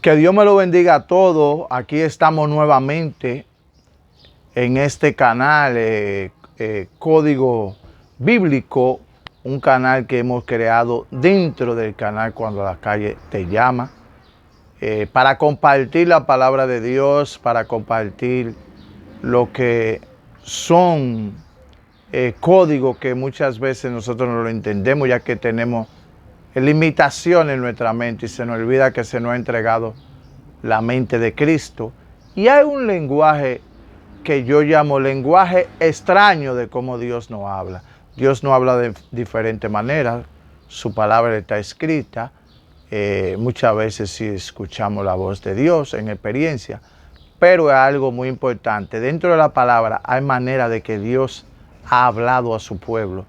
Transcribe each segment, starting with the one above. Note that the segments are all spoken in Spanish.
Que Dios me lo bendiga a todos. Aquí estamos nuevamente en este canal Código Bíblico, un canal que hemos creado dentro del canal Cuando la Calle Te Llama, para compartir la palabra de Dios, para compartir lo que son códigos que muchas veces nosotros no lo entendemos, ya que tenemos limitaciones en nuestra mente y se nos olvida que se nos ha entregado la mente de Cristo. Y hay un lenguaje que yo llamo lenguaje extraño de cómo Dios nos habla. Dios nos habla de diferentes maneras, su palabra está escrita, muchas veces sí escuchamos la voz de Dios en experiencia, pero es algo muy importante. Dentro de la palabra hay manera de que Dios ha hablado a su pueblo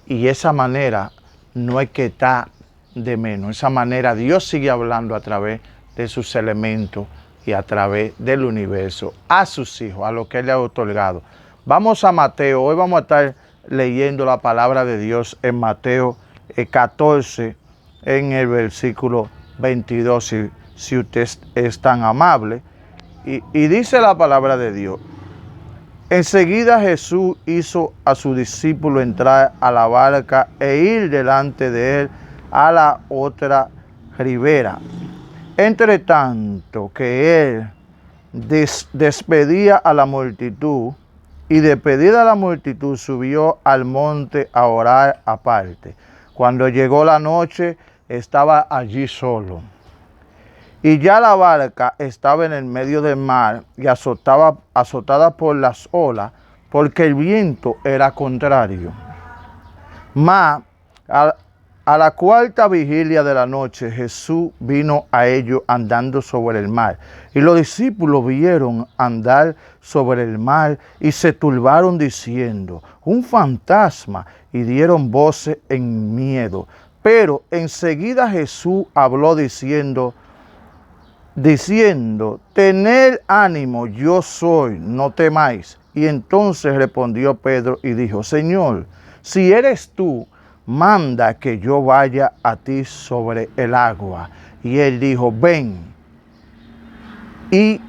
y esa manera no es que está de menos. Esa manera Dios sigue hablando a través de sus elementos y a través del universo a sus hijos, a lo que Él le ha otorgado. Vamos a Mateo. Hoy vamos a estar leyendo la palabra de Dios en Mateo 14, en el versículo 22, si usted es tan amable. Y dice la palabra de Dios: enseguida Jesús hizo a su discípulo entrar a la barca e ir delante de él a la otra ribera. Entre tanto que él despedía a la multitud, y despedida a la multitud subió al monte a orar aparte. Cuando llegó la noche, estaba allí solo. Y ya la barca estaba en el medio del mar y azotada por las olas, porque el viento era contrario. Mas a la cuarta vigilia de la noche, Jesús vino a ellos andando sobre el mar. Y los discípulos vieron andar sobre el mar y se turbaron diciendo: un fantasma, y dieron voces en miedo. Pero enseguida Jesús habló diciendo: tened ánimo, yo soy, no temáis. Y entonces respondió Pedro y dijo: Señor, si eres tú, manda que yo vaya a ti sobre el agua. Y él dijo: ven. Y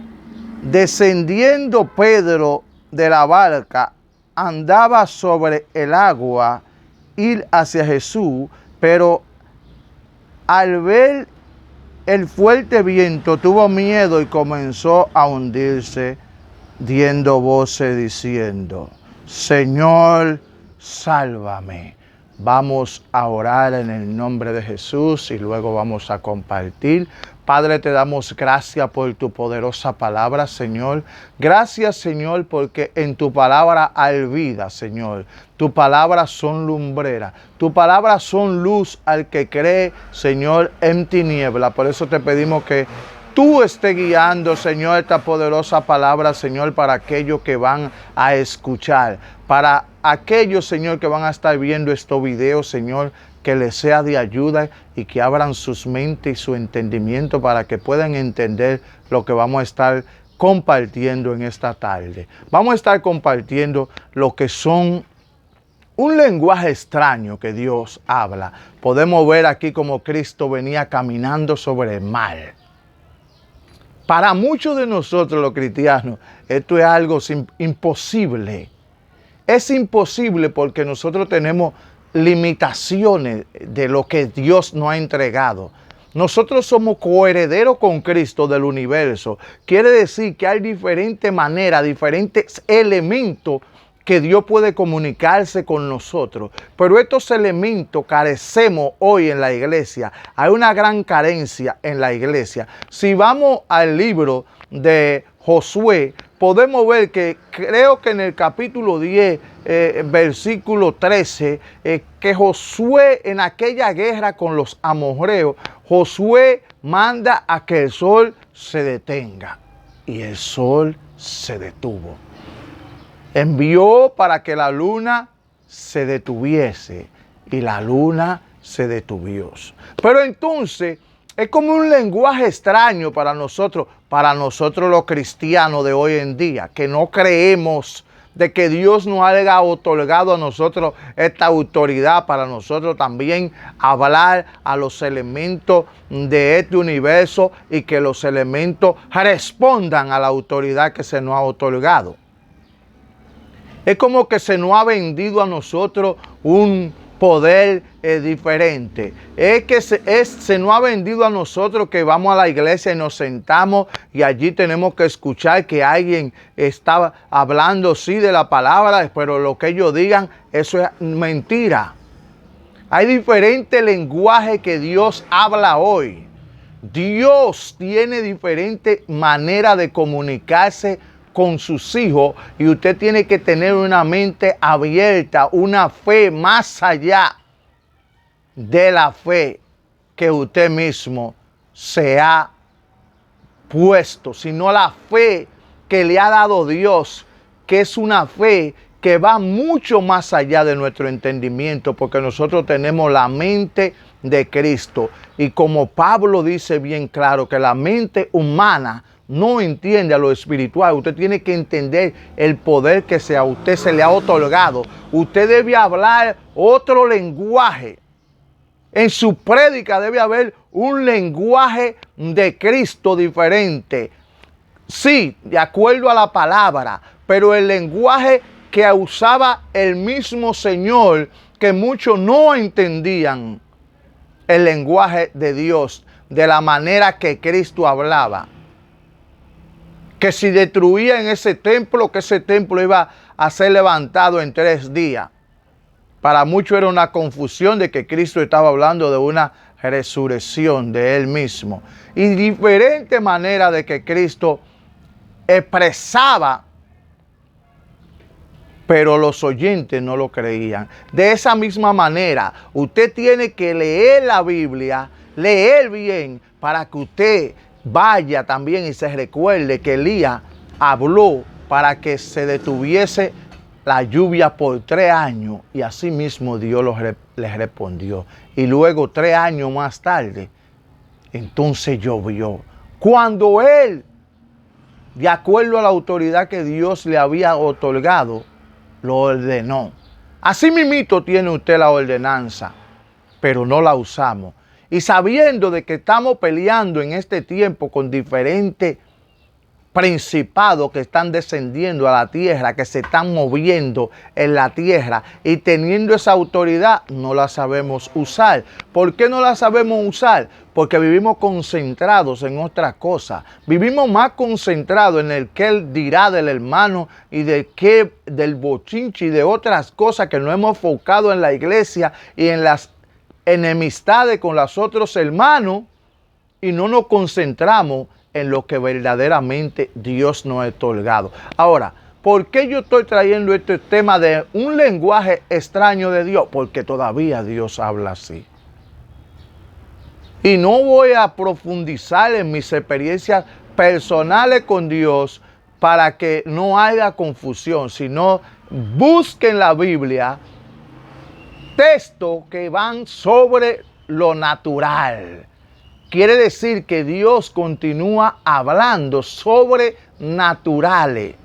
descendiendo Pedro de la barca, andaba sobre el agua, ir hacia Jesús, pero al ver el fuerte viento tuvo miedo y comenzó a hundirse, dando voces diciendo: Señor, sálvame. Vamos a orar en el nombre de Jesús y luego vamos a compartir. Padre, te damos gracias por tu poderosa palabra, Señor. Gracias, Señor, porque en tu palabra hay vida, Señor. Tu palabra son lumbreras. Tu palabra son luz al que cree, Señor, en tiniebla. Por eso te pedimos que tú estés guiando, Señor, esta poderosa palabra, Señor, para aquellos que van a escuchar, para aquellos, Señor, que van a estar viendo estos videos, Señor, que les sea de ayuda y que abran sus mentes y su entendimiento para que puedan entender lo que vamos a estar compartiendo en esta tarde. Vamos a estar compartiendo lo que son un lenguaje extraño que Dios habla. Podemos ver aquí como Cristo venía caminando sobre el mar. Para muchos de nosotros los cristianos, esto es algo imposible. Es imposible porque nosotros tenemos limitaciones de lo que Dios nos ha entregado. Nosotros somos coherederos con Cristo del universo. Quiere decir que hay diferentes maneras, diferentes elementos que Dios puede comunicarse con nosotros. Pero estos elementos carecemos hoy en la iglesia. Hay una gran carencia en la iglesia. Si vamos al libro de Josué, podemos ver que creo que en el capítulo 10, versículo 13, que Josué en aquella guerra con los amorreos, Josué manda a que el sol se detenga. Y el sol se detuvo. Envió para que la luna se detuviese y la luna se detuvió. Pero entonces es como un lenguaje extraño para nosotros los cristianos de hoy en día, que no creemos de que Dios nos haya otorgado a nosotros esta autoridad para nosotros también hablar a los elementos de este universo y que los elementos respondan a la autoridad que se nos ha otorgado. Es como que se nos ha vendido a nosotros un poder diferente. Es que se nos ha vendido a nosotros que vamos a la iglesia y nos sentamos y allí tenemos que escuchar que alguien está hablando sí de la palabra, pero lo que ellos digan, eso es mentira. Hay diferentes lenguajes que Dios habla hoy. Dios tiene diferentes maneras de comunicarse con sus hijos y usted tiene que tener una mente abierta, una fe más allá de la fe que usted mismo se ha puesto, sino la fe que le ha dado Dios, que es una fe que va mucho más allá de nuestro entendimiento, porque nosotros tenemos la mente de Cristo. Y como Pablo dice bien claro, que la mente humana no entiende a lo espiritual. Usted tiene que entender el poder que a usted se le ha otorgado. Usted debe hablar otro lenguaje. En su prédica debe haber un lenguaje de Cristo diferente. Sí, de acuerdo a la palabra, pero el lenguaje que usaba el mismo Señor, que muchos no entendían el lenguaje de Dios de la manera que Cristo hablaba. Que si destruían ese templo, que ese templo iba a ser levantado en 3 días. Para muchos era una confusión de que Cristo estaba hablando de una resurrección de Él mismo. Y diferentes maneras de que Cristo expresaba, pero los oyentes no lo creían. De esa misma manera, usted tiene que leer la Biblia, leer bien, para que usted vaya también y se recuerde que Elías habló para que se detuviese la lluvia por 3 años y así mismo Dios les respondió. Y luego 3 años más tarde, entonces llovió. Cuando él, de acuerdo a la autoridad que Dios le había otorgado, lo ordenó. Así mismito tiene usted la ordenanza, pero no la usamos. Y sabiendo de que estamos peleando en este tiempo con diferentes principados que están descendiendo a la tierra, que se están moviendo en la tierra y teniendo esa autoridad, no la sabemos usar. ¿Por qué no la sabemos usar? Porque vivimos concentrados en otras cosas. Vivimos más concentrados en el que él dirá del hermano y del bochinche y de otras cosas que no hemos enfocado en la iglesia y en las enemistades con los otros hermanos, y no nos concentramos en lo que verdaderamente Dios nos ha otorgado. Ahora, ¿por qué yo estoy trayendo este tema de un lenguaje extraño de Dios? Porque todavía Dios habla así. Y no voy a profundizar en mis experiencias personales con Dios para que no haya confusión, sino busquen la Biblia textos que van sobre lo natural. Quiere decir que Dios continúa hablando sobrenaturales.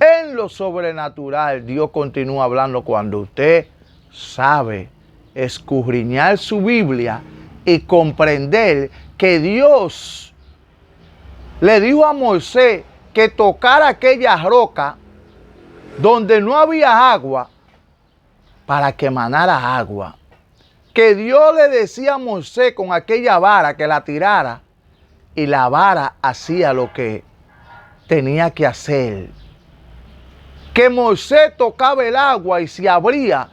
En lo sobrenatural, Dios continúa hablando cuando usted sabe escudriñar su Biblia y comprender que Dios le dijo a Moisés que tocara aquella roca donde no había agua para que manara agua. Que Dios le decía a Moisés con aquella vara que la tirara y la vara hacía lo que tenía que hacer. Que Moisés tocaba el agua y se abría,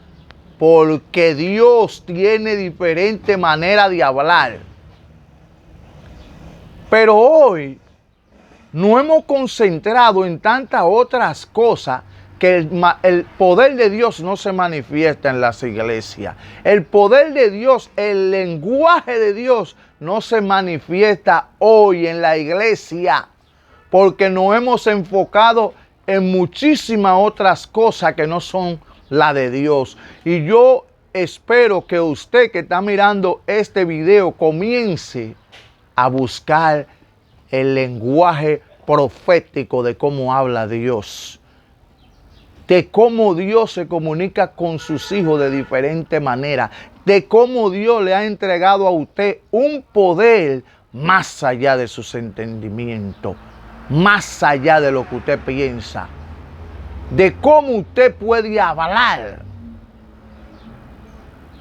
porque Dios tiene diferente manera de hablar. Pero hoy nos hemos concentrado en tantas otras cosas que el poder de Dios no se manifiesta en las iglesias. El poder de Dios, el lenguaje de Dios no se manifiesta hoy en la iglesia, porque nos hemos enfocado en muchísimas otras cosas que no son la de Dios. Y yo espero que usted que está mirando este video comience a buscar el lenguaje profético de cómo habla Dios. de cómo Dios se comunica con sus hijos de diferente manera, de cómo Dios le ha entregado a usted un poder más allá de sus entendimientos, más allá de lo que usted piensa, de cómo usted puede hablar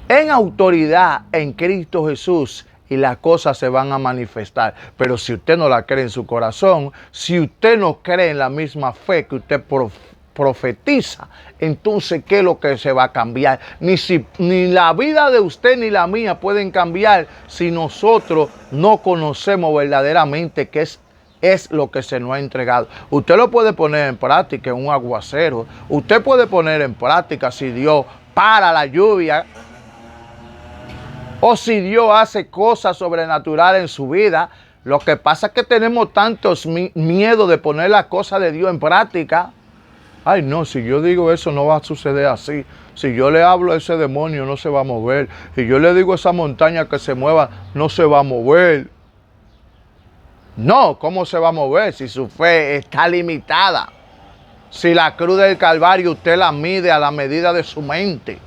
en autoridad en Cristo Jesús y las cosas se van a manifestar. Pero si usted no la cree en su corazón, si usted no cree en la misma fe que usted profetiza, entonces ¿qué es lo que se va a cambiar? Ni la vida de usted ni la mía pueden cambiar si nosotros no conocemos verdaderamente qué es lo que se nos ha entregado. Usted lo puede poner en práctica en un aguacero. Usted puede poner en práctica si Dios para la lluvia, o si Dios hace cosas sobrenaturales en su vida. Lo que pasa es que tenemos tantos miedo de poner las cosas de Dios en práctica. Ay, no, si yo digo eso no va a suceder así. Si yo le hablo a ese demonio no se va a mover. Si yo le digo a esa montaña que se mueva, no se va a mover. No, ¿cómo se va a mover si su fe está limitada? Si la cruz del Calvario usted la mide a la medida de su mente.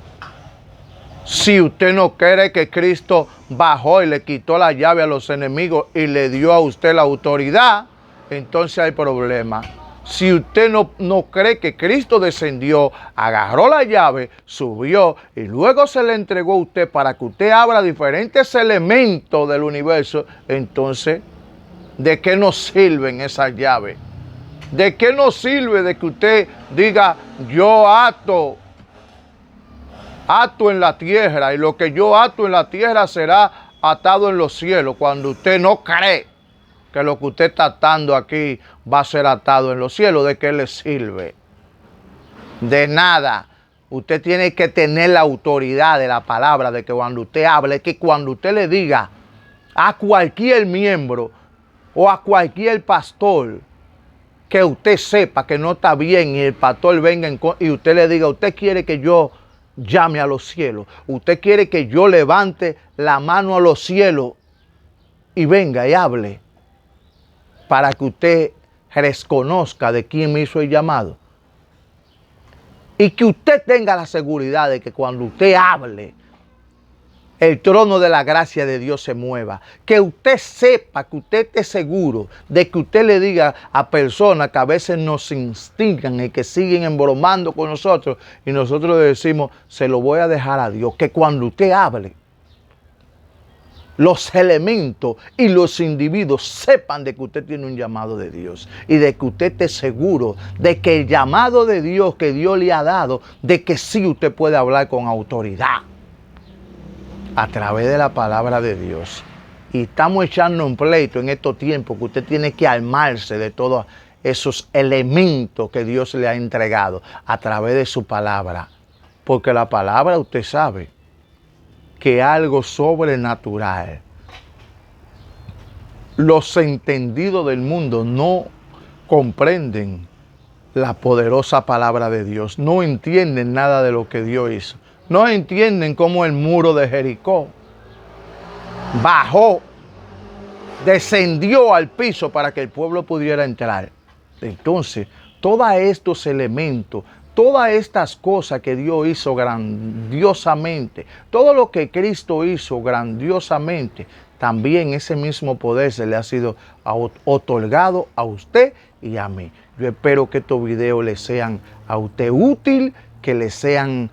Si usted no cree que Cristo bajó y le quitó la llave a los enemigos y le dio a usted la autoridad, entonces hay problema. Si usted no cree que Cristo descendió, agarró la llave, subió y luego se le entregó a usted para que usted abra diferentes elementos del universo, entonces, ¿de qué nos sirven esas llaves? ¿De qué nos sirve de que usted diga, yo ato en la tierra y lo que yo ato en la tierra será atado en los cielos, cuando usted no cree que lo que usted está atando aquí va a ser atado en los cielos? ¿De qué le sirve? De nada. Usted tiene que tener la autoridad de la palabra, de que cuando usted hable, que cuando usted le diga a cualquier miembro o a cualquier pastor que usted sepa que no está bien y el pastor venga y usted le diga, usted quiere que yo llame a los cielos, usted quiere que yo levante la mano a los cielos y venga y hable, para que usted reconozca de quién me hizo el llamado. Y que usted tenga la seguridad de que cuando usted hable, el trono de la gracia de Dios se mueva. Que usted sepa, que usted esté seguro de que usted le diga a personas que a veces nos instigan y que siguen embromando con nosotros, y nosotros le decimos, se lo voy a dejar a Dios. Que cuando usted hable, los elementos y los individuos sepan de que usted tiene un llamado de Dios y de que usted esté seguro de que el llamado de Dios que Dios le ha dado, de que sí usted puede hablar con autoridad a través de la palabra de Dios. Y estamos echando un pleito en estos tiempos que usted tiene que armarse de todos esos elementos que Dios le ha entregado a través de su palabra. Porque la palabra, usted sabe que algo sobrenatural. Los entendidos del mundo no comprenden la poderosa palabra de Dios. No entienden nada de lo que Dios hizo. No entienden cómo el muro de Jericó bajó, descendió al piso para que el pueblo pudiera entrar. Entonces, todos estos elementos, todas estas cosas que Dios hizo grandiosamente, todo lo que Cristo hizo grandiosamente, también ese mismo poder se le ha sido otorgado a usted y a mí. Yo espero que estos videos le sean a usted útil, que le sean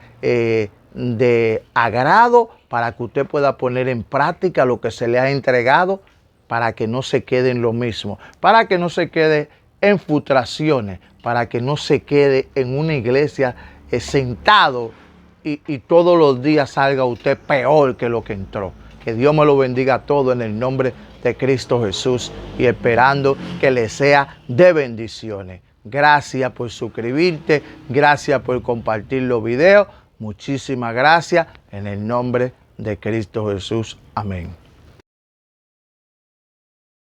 de agrado, para que usted pueda poner en práctica lo que se le ha entregado, para que no se quede en lo mismo, para que no se quede en frustraciones, para que no se quede en una iglesia sentado y todos los días salga usted peor que lo que entró. Que Dios me lo bendiga a todos en el nombre de Cristo Jesús y esperando que le sea de bendiciones. Gracias por suscribirte, gracias por compartir los videos. Muchísimas gracias en el nombre de Cristo Jesús. Amén.